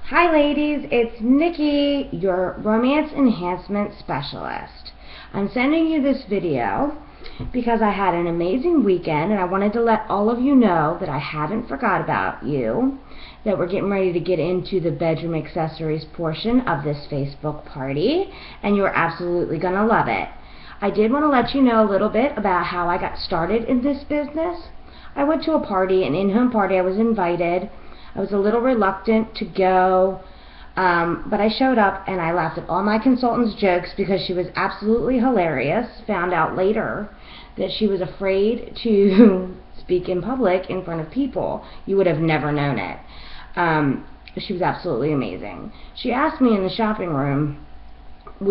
Hi ladies, it's Nikki, your romance enhancement specialist. I'm sending you this video because I had an amazing weekend and I wanted to let all of you know that I haven't forgot about you, that we're getting ready to get into the bedroom accessories portion of this Facebook party, and you're absolutely going to love it. I did want to let you know a little bit about how I got started in this business. I went to a party, an in-home party. I was invited. I was a little reluctant to go, but I showed up and I laughed at all my consultant's jokes because she was absolutely hilarious. Found out later that she was afraid to speak in public in front of people. You would have never known it. She was absolutely amazing. She asked me in the shopping room,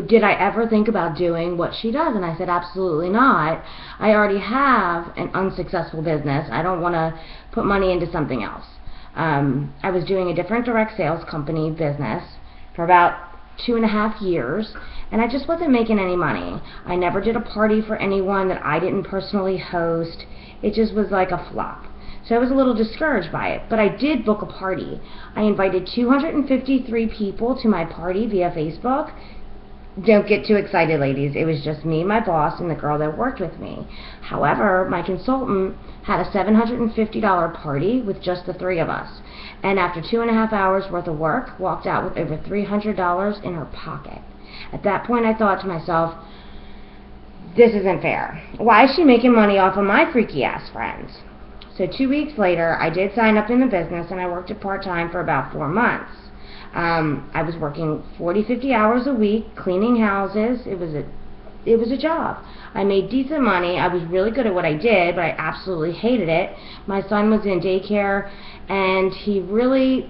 did I ever think about doing what she does? And I said, absolutely not. I already have an unsuccessful business. I don't want to put money into something else. I was doing a different direct sales company business for about 2.5 years, and I just wasn't making any money. I never did a party for anyone that I didn't personally host. It just was like a flop. So I was a little discouraged by it, but I did book a party. I invited 253 people to my party via Facebook. Don't get too excited, ladies. It was just me, my boss, and the girl that worked with me. However, my consultant had a $750 party with just the three of us, and after 2.5 hours worth of work, walked out with over $300 in her pocket. At that point, I thought to myself, this isn't fair. Why is she making money off of my freaky-ass friends? So 2 weeks later, I did sign up in the business, and I worked it part-time for about 4 months. I was working 40, 50 hours a week, cleaning houses. It was a job. I made decent money. I was really good at what I did, but I absolutely hated it. My son was in daycare, and he really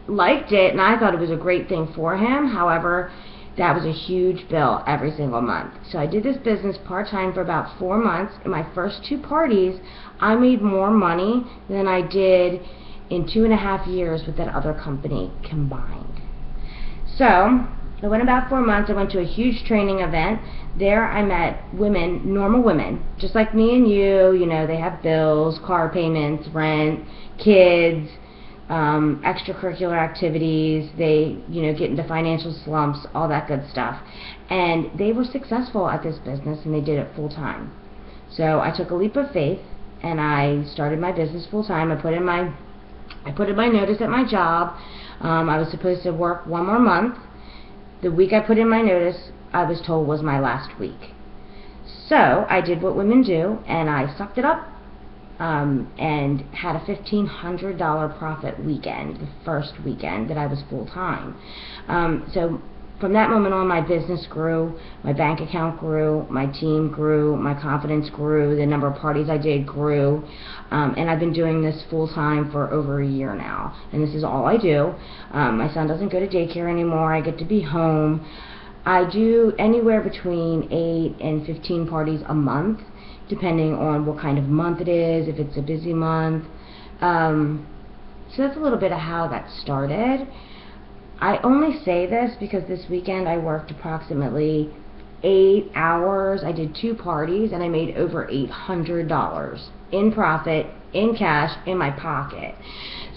liked it, and I thought it was a great thing for him. However, that was a huge bill every single month. So I did this business part-time for about 4 months. In my first 2 parties, I made more money than I did in 2.5 years with that other company combined. So I went about 4 months. I went to a huge training event. There I met women, normal women, just like me and you. You know, they have bills, car payments, rent, kids, extracurricular activities. They, get into financial slumps, all that good stuff. And they were successful at this business, and they did it full time. So I took a leap of faith, and I started my business full time. I put in my notice at my job. I was supposed to work 1 more month. The week I put in my notice, I was told was my last week. So I did what women do, and I sucked it up and had a $1,500 profit weekend, the first weekend that I was full-time. So from that moment on, my business grew, my bank account grew, my team grew, my confidence grew, the number of parties I did grew, and I've been doing this full-time for over a year now, and this is all I do. My son doesn't go to daycare anymore. I get to be home. I do anywhere between 8 and 15 parties a month, depending on what kind of month it is, if it's a busy month. So that's a little bit of how that started. I only say this because this weekend I worked approximately 8 hours. I did 2 parties, and I made over $800 in profit, in cash, in my pocket.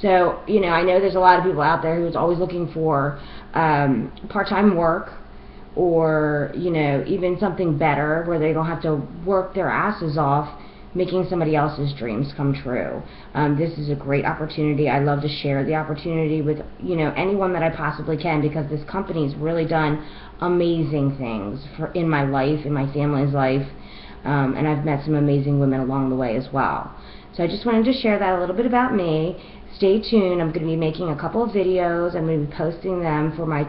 So, I know there's a lot of people out there who's always looking for part-time work, or, even something better where they don't have to work their asses off making somebody else's dreams come true. This is a great opportunity. I love to share the opportunity with anyone that I possibly can, because this company's really done amazing things in my life, in my family's life, and I've met some amazing women along the way as well. So I just wanted to share that a little bit about me. Stay tuned. I'm going to be making a couple of videos. I'm going to be posting them for my